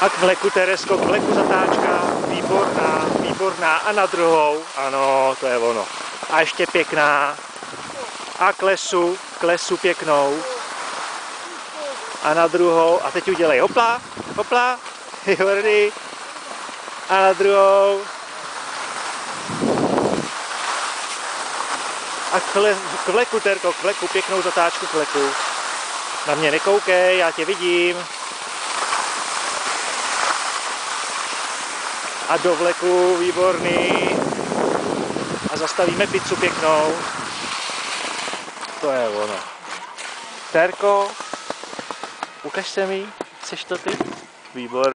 A k vleku, Teresko, k vleku zatáčka, výborná, výborná. A na druhou, ano, to je ono. A ještě pěkná. A k lesu pěknou. A na druhou, a teď udělej hopla, hopla, Jordy. A na druhou. A k vleku, Terko, k vleku, pěknou zatáčku k vleku. Na mě nekoukej, já tě vidím. A do vleku, výborný. A zastavíme pizzu pěknou. To je ono. Terko, ukaž se mi, chceš to ty? Výborný.